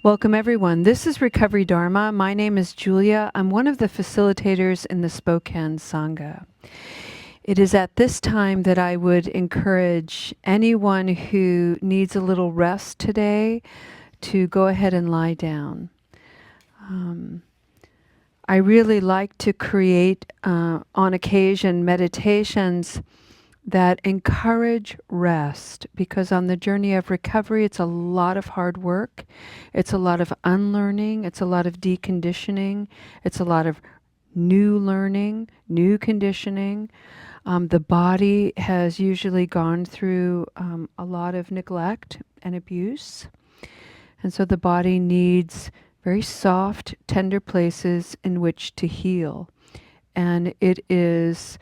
Welcome, everyone. This is Recovery Dharma. My name is Julia. I'm one of the facilitators in the Spokane Sangha. It is at this time that I would encourage anyone who needs a little rest today to go ahead and lie down. I really like to create, on occasion, meditations that encourage rest, because on the journey of recovery, it's a lot of hard work. It's a lot of unlearning. It's a lot of deconditioning. It's a lot of new learning, new conditioning. The body has usually gone through a lot of neglect and abuse. And so the body needs very soft, tender places in which to heal. And it is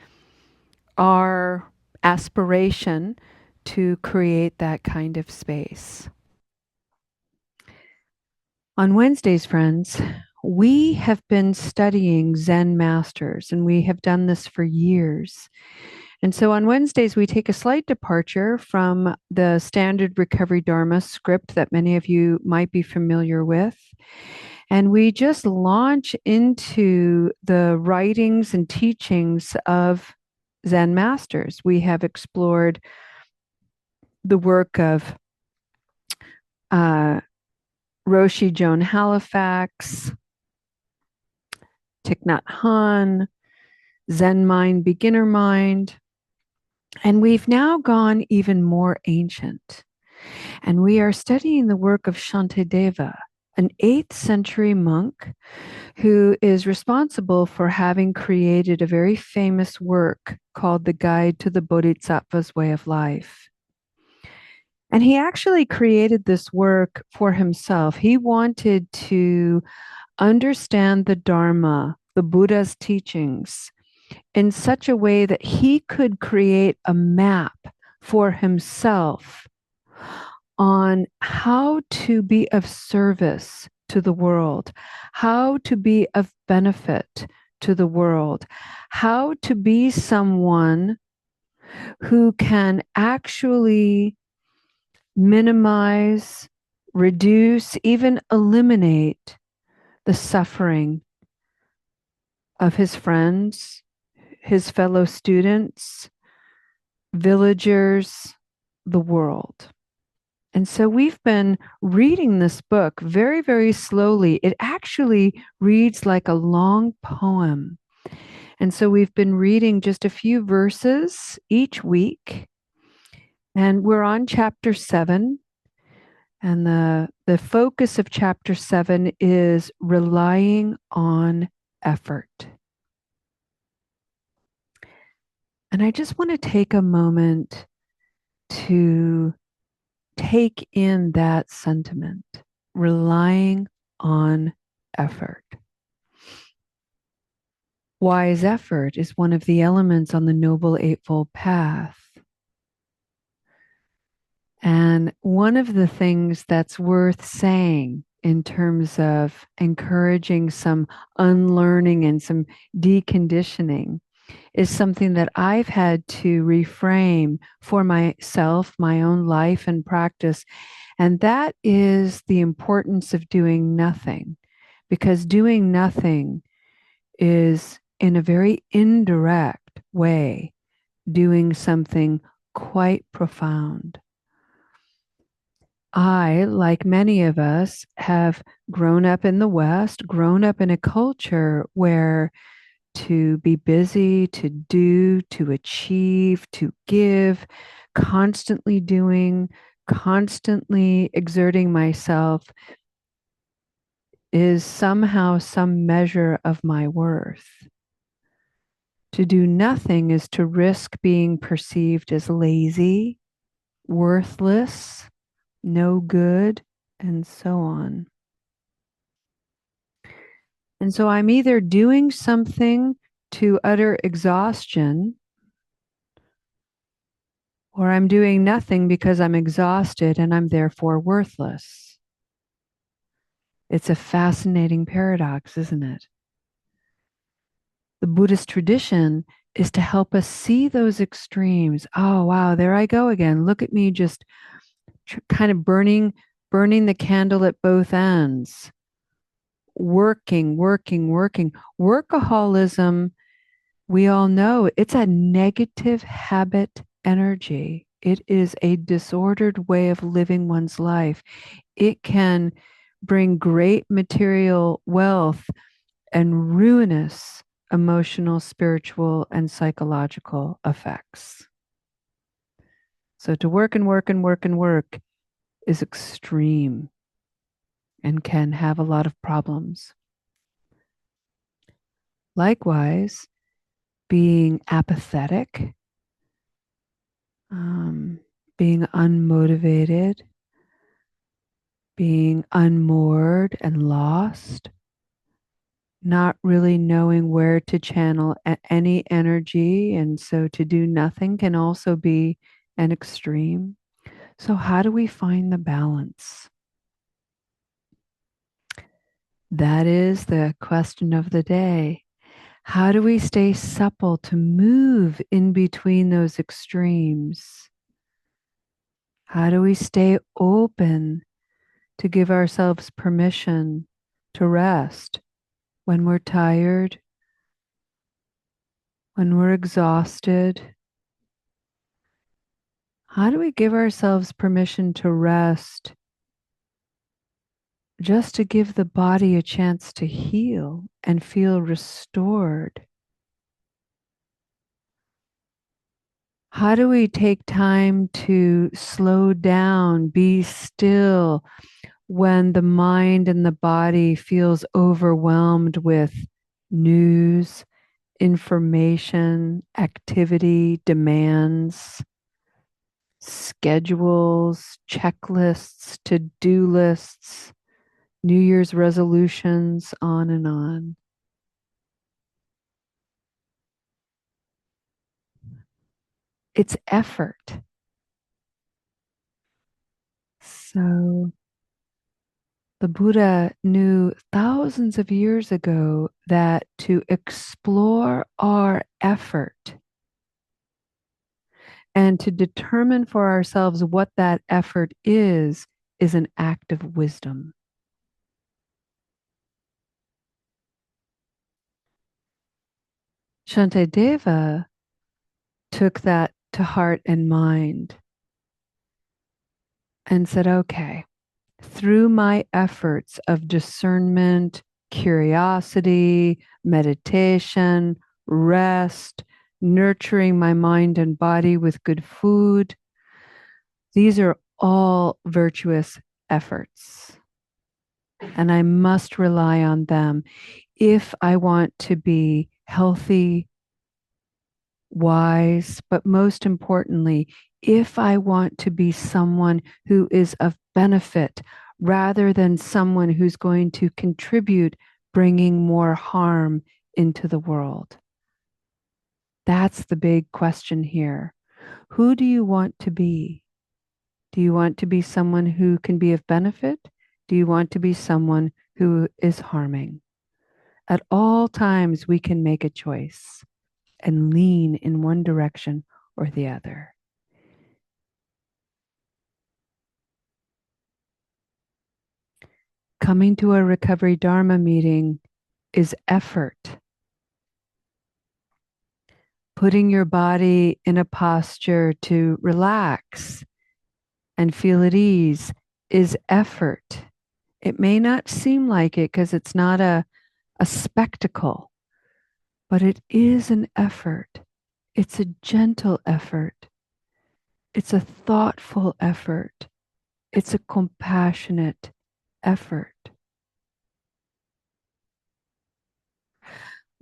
our aspiration to create that kind of space. On Wednesdays, friends, we have been studying Zen masters, and we have done this for years. And so on Wednesdays, we take a slight departure from the standard Recovery Dharma script that many of you might be familiar with. And we just launch into the writings and teachings of Zen masters. We have explored the work of Roshi Joan Halifax, Thich Nhat Hanh, Zen Mind, Beginner Mind. And we've now gone even more ancient. And we are studying the work of Shantideva, an 8th century monk who is responsible for having created a very famous work called The Guide to the Bodhisattva's Way of Life. And he actually created this work for himself. He wanted to understand the Dharma, the Buddha's teachings, in such a way that he could create a map for himself on how to be of service to the world, how to be of benefit to the world, how to be someone who can actually minimize, reduce, even eliminate the suffering of his friends, his fellow students, villagers, the world. And so we've been reading this book very, very slowly. It actually reads like a long poem. And so we've been reading just a few verses each week. And we're on chapter 7. And the focus of chapter 7 is relying on effort. And I just want to take a moment to take in that sentiment, relying on effort. Wise effort is one of the elements on the Noble Eightfold Path. And one of the things that's worth saying in terms of encouraging some unlearning and some deconditioning is something that I've had to reframe for myself, my own life and practice. And that is the importance of doing nothing, because doing nothing is, in a very indirect way, doing something quite profound. I, like many of us, have grown up in the West, grown up in a culture where to be busy, to do, to achieve, to give, constantly doing, constantly exerting myself is somehow some measure of my worth. To do nothing is to risk being perceived as lazy, worthless, no good, and so on. And so I'm either doing something to utter exhaustion, or I'm doing nothing because I'm exhausted and I'm therefore worthless. It's a fascinating paradox, isn't it? The Buddhist tradition is to help us see those extremes. Oh, wow, there I go again. Look at me just kind of burning burning the candle at both ends, working, working, working. Workaholism, we all know it's a negative habit energy. It is a disordered way of living one's life. It can bring great material wealth and ruinous emotional, spiritual, and psychological effects. So to work and work and work and work is extreme and can have a lot of problems. Likewise, being apathetic, being unmotivated, being unmoored and lost, not really knowing where to channel any energy, and so to do nothing can also be an extreme. So, how do we find the balance? That is the question of the day. How do we stay supple to move in between those extremes? How do we stay open to give ourselves permission to rest when we're tired, when we're exhausted? How do we give ourselves permission to rest just to give the body a chance to heal and feel restored? How do we take time to slow down, be still when the mind and the body feels overwhelmed with news, information, activity, demands, schedules, checklists, to-do lists, New Year's resolutions, on and on? It's effort. So the Buddha knew thousands of years ago that to explore our effort and to determine for ourselves what that effort is an act of wisdom. Shantideva took that to heart and mind and said, okay, through my efforts of discernment, curiosity, meditation, rest, nurturing my mind and body with good food, these are all virtuous efforts. And I must rely on them if I want to be healthy, wise, but most importantly, if I want to be someone who is of benefit rather than someone who's going to contribute bringing more harm into the world. That's the big question here. Who do you want to be? Do you want to be someone who can be of benefit? Do you want to be someone who is harming? At all times, we can make a choice and lean in one direction or the other. Coming to a Recovery Dharma meeting is effort. Putting your body in a posture to relax and feel at ease is effort. It may not seem like it because it's not a spectacle, but it is an effort. It's a gentle effort. It's a thoughtful effort. It's a compassionate effort.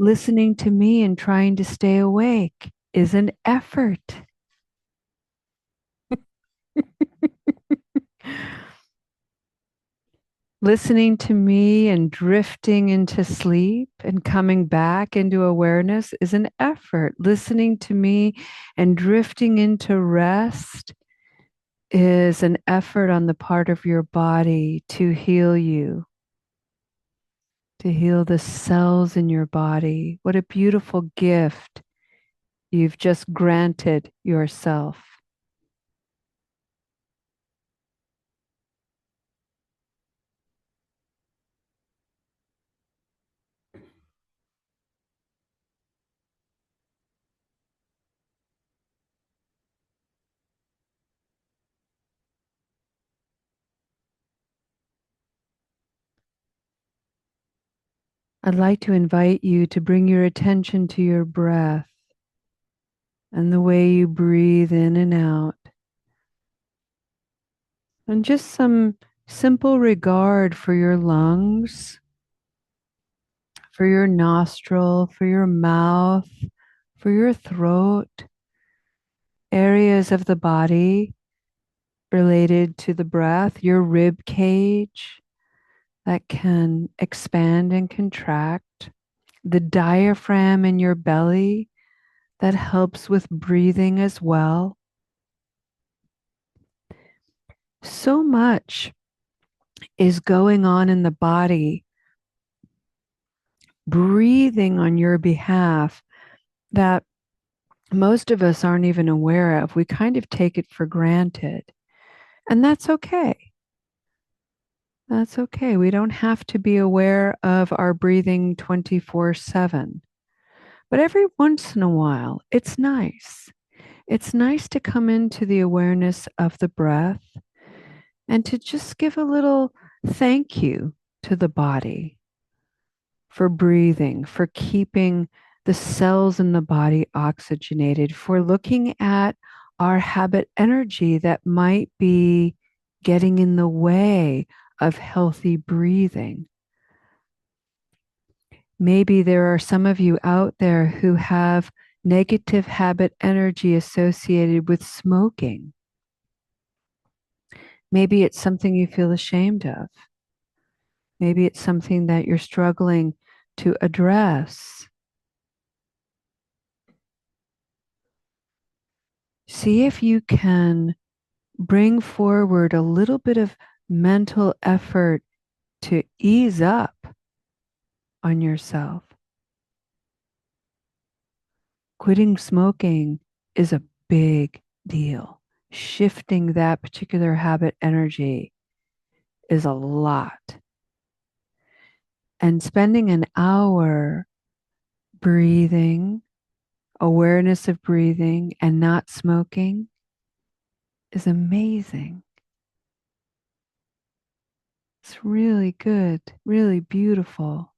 Listening to me and trying to stay awake is an effort. Listening to me and drifting into sleep and coming back into awareness is an effort. Listening to me and drifting into rest is an effort on the part of your body to heal you, to heal the cells in your body. What a beautiful gift you've just granted yourself. I'd like to invite you to bring your attention to your breath and the way you breathe in and out, and just some simple regard for your lungs, for your nostril, for your mouth, for your throat, areas of the body related to the breath, your rib cage that can expand and contract, the diaphragm in your belly that helps with breathing as well. So much is going on in the body, breathing on your behalf, that most of us aren't even aware of. We kind of take it for granted. And that's okay. That's okay. We don't have to be aware of our breathing 24/7. But every once in a while, it's nice. It's nice to come into the awareness of the breath and to just give a little thank you to the body for breathing, for keeping the cells in the body oxygenated, for looking at our habit energy that might be getting in the way of healthy breathing. Maybe there are some of you out there who have negative habit energy associated with smoking. Maybe it's something you feel ashamed of. Maybe it's something that you're struggling to address. See if you can bring forward a little bit of mental effort to ease up on yourself. Quitting smoking is a big deal. Shifting that particular habit energy is a lot. And spending an hour breathing, awareness of breathing, and not smoking is amazing. It's really good, really beautiful.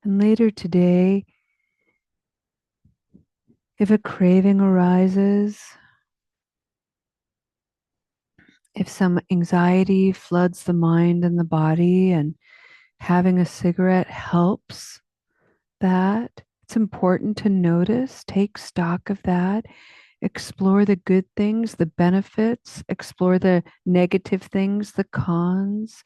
And later today, if a craving arises, if some anxiety floods the mind and the body, and having a cigarette helps that, it's important to notice, take stock of that, explore the good things, the benefits, explore the negative things, the cons,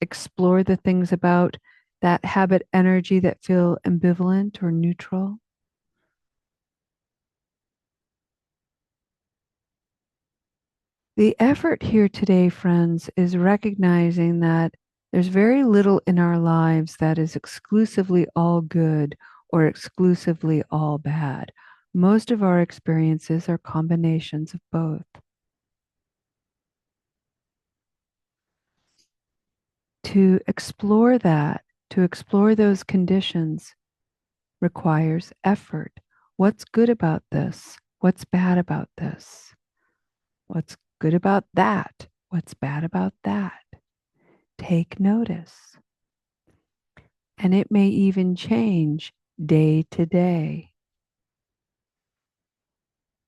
explore the things about that habit energy that feel ambivalent or neutral. The effort here today, friends, is recognizing that there's very little in our lives that is exclusively all good or exclusively all bad. Most of our experiences are combinations of both. To explore that, to explore those conditions, requires effort. What's good about this? What's bad about this? What's good about that? What's bad about that? Take notice. And it may even change day to day.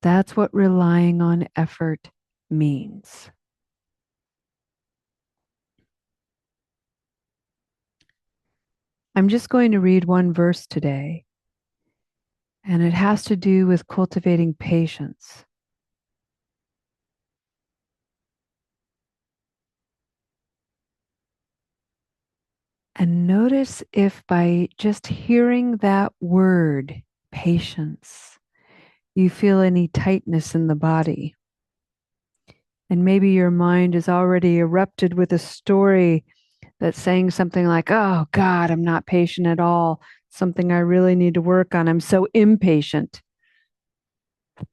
That's what relying on effort means. I'm just going to read one verse today, and it has to do with cultivating patience. And notice if by just hearing that word, patience, you feel any tightness in the body. And maybe your mind is already erupted with a story that's saying something like, oh God, I'm not patient at all. Something I really need to work on. I'm so impatient.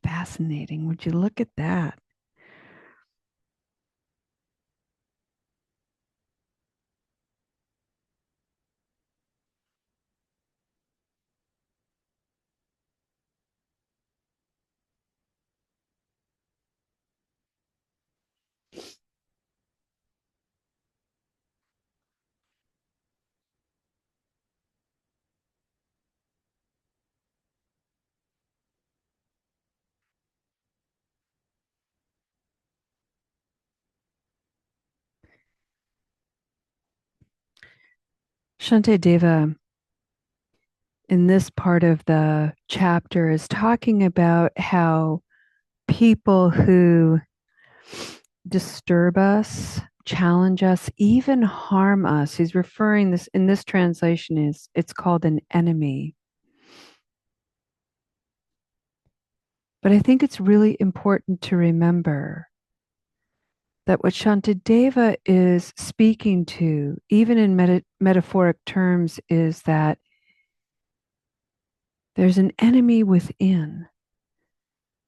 Fascinating. Would you look at that? Shantideva, in this part of the chapter, is talking about how people who disturb us, challenge us, even harm us. He's referring this in this translation is it's called an enemy. But I think it's really important to remember that what Shantideva is speaking to, even in metaphoric terms, is that there's an enemy within.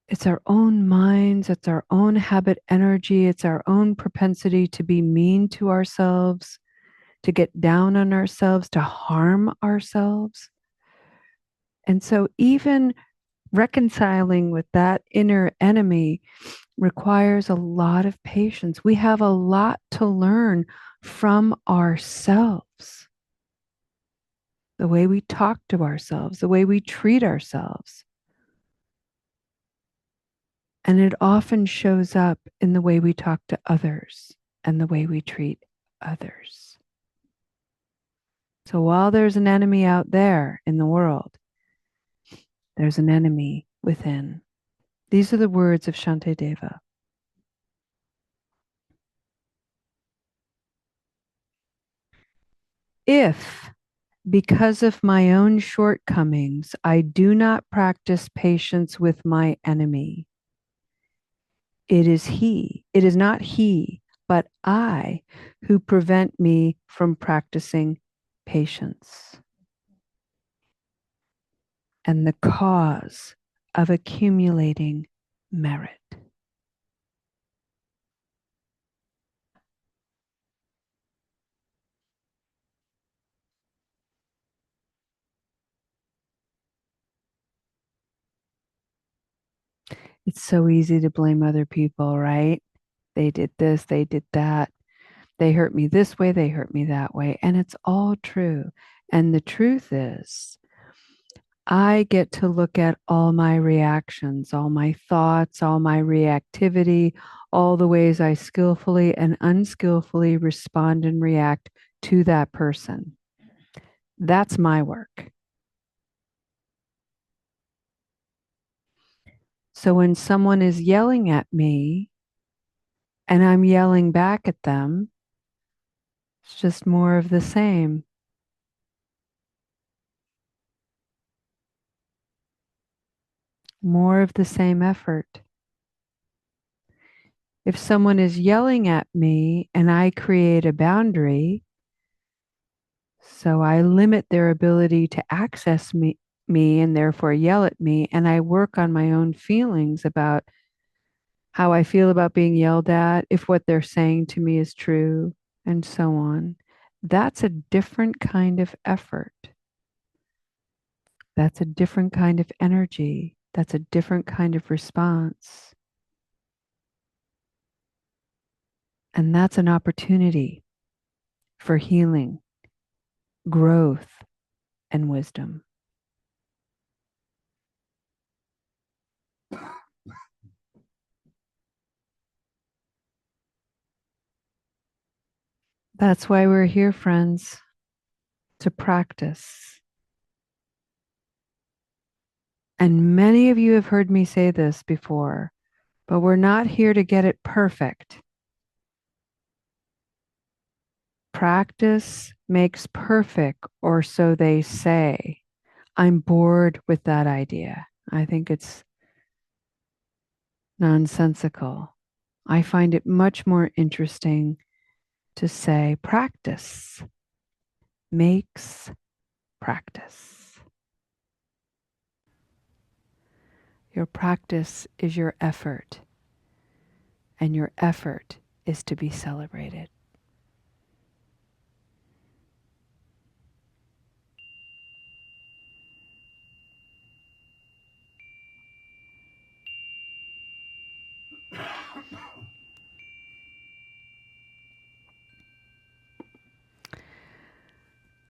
It's our own minds, it's our own habit energy, it's our own propensity to be mean to ourselves, to get down on ourselves, to harm ourselves. And so, even reconciling with that inner enemy requires a lot of patience. We have a lot to learn from ourselves, the way we talk to ourselves, the way we treat ourselves. And it often shows up in the way we talk to others and the way we treat others. So while there's an enemy out there in the world, there's an enemy within. These are the words of Shantideva. If, because of my own shortcomings, I do not practice patience with my enemy, it is not he, but I who prevent me from practicing patience. And the cause of accumulating merit. It's so easy to blame other people, right? They did this, they did that. They hurt me this way, they hurt me that way. And it's all true. And the truth is, I get to look at all my reactions, all my thoughts, all my reactivity, all the ways I skillfully and unskillfully respond and react to that person. That's my work. So when someone is yelling at me and I'm yelling back at them, it's just more of the same. More of the same effort. If someone is yelling at me and I create a boundary, so I limit their ability to access me and therefore yell at me, and I work on my own feelings about how I feel about being yelled at, if what they're saying to me is true, and so on. That's a different kind of effort. That's a different kind of energy. That's a different kind of response. And that's an opportunity for healing, growth, and wisdom. That's why we're here, friends, to practice. And many of you have heard me say this before, but we're not here to get it perfect. Practice makes perfect, or so they say. I'm bored with that idea. I think it's nonsensical. I find it much more interesting to say practice makes practice. Your practice is your effort, and your effort is to be celebrated.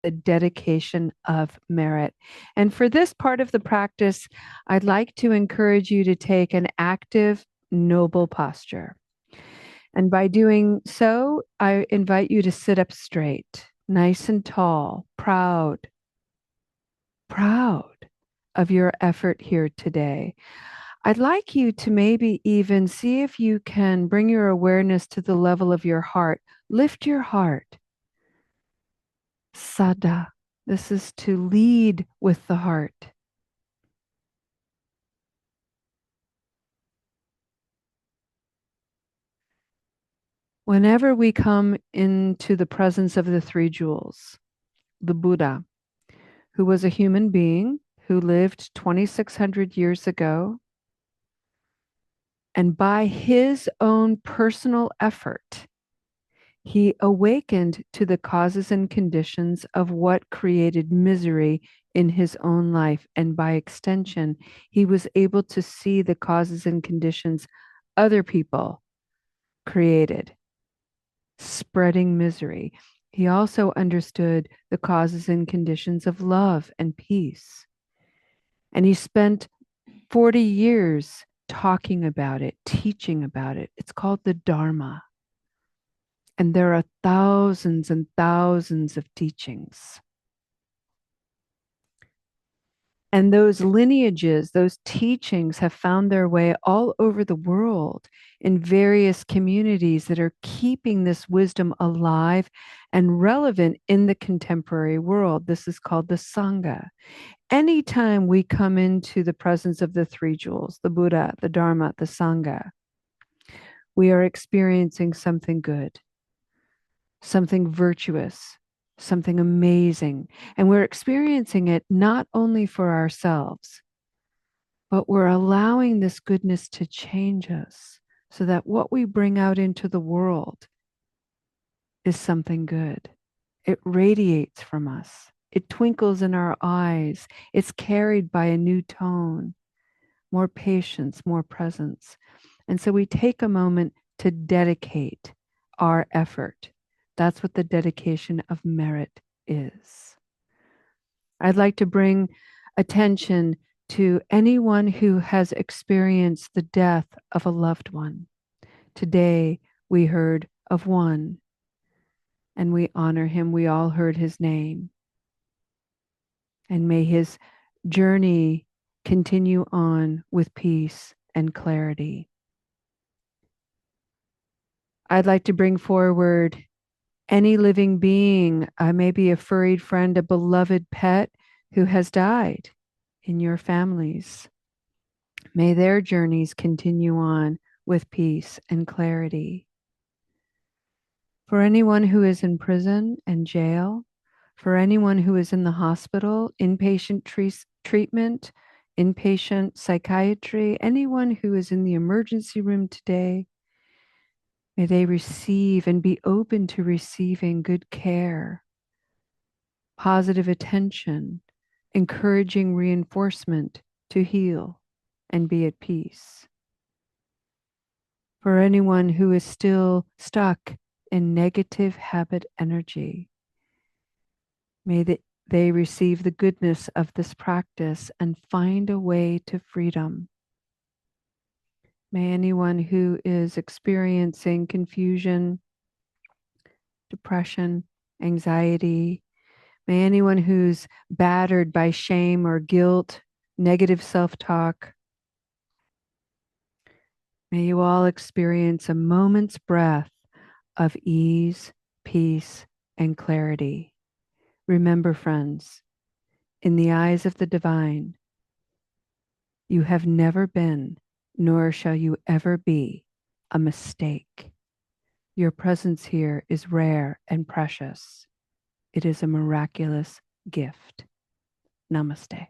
The dedication of merit. And for this part of the practice, I'd like to encourage you to take an active, noble posture. And by doing so, I invite you to sit up straight. nice and tall, proud of your effort here today. I'd like you to maybe even see if you can bring your awareness to the level of your heart. Lift your heart. Sada. This is to lead with the heart. Whenever we come into the presence of the three jewels, the Buddha, who was a human being who lived 2,600 years ago, and by his own personal effort, he awakened to the causes and conditions of what created misery in his own life. And by extension, he was able to see the causes and conditions other people created, spreading misery. He also understood the causes and conditions of love and peace. And he spent 40 years talking about it, teaching about it. It's called the Dharma. And there are thousands and thousands of teachings. And those lineages, those teachings have found their way all over the world in various communities that are keeping this wisdom alive and relevant in the contemporary world. This is called the Sangha. Anytime we come into the presence of the three jewels, the Buddha, the Dharma, the Sangha, we are experiencing something good, something virtuous, something amazing. And we're experiencing it not only for ourselves, but we're allowing this goodness to change us so that what we bring out into the world is something good. It radiates from us. It twinkles in our eyes. It's carried by a new tone, more patience, more presence. And so we take a moment to dedicate our effort. That's what the dedication of merit is. I'd like to bring attention to anyone who has experienced the death of a loved one. Today, we heard of one, and we honor him. We all heard his name. And may his journey continue on with peace and clarity. I'd like to bring forward any living being, maybe a furried friend, a beloved pet who has died in your families. May their journeys continue on with peace and clarity. For anyone who is in prison and jail, for anyone who is in the hospital, inpatient treatment, inpatient psychiatry, anyone who is in the emergency room today, may they receive and be open to receiving good care, positive attention, encouraging reinforcement to heal and be at peace. For anyone who is still stuck in negative habit energy, may they receive the goodness of this practice and find a way to freedom. May anyone who is experiencing confusion, depression, anxiety, may anyone who's battered by shame or guilt, negative self-talk, may you all experience a moment's breath of ease, peace, and clarity. Remember, friends, in the eyes of the divine, you have never been, nor shall you ever be, a mistake. Your presence here is rare and precious. It is a miraculous gift. Namaste.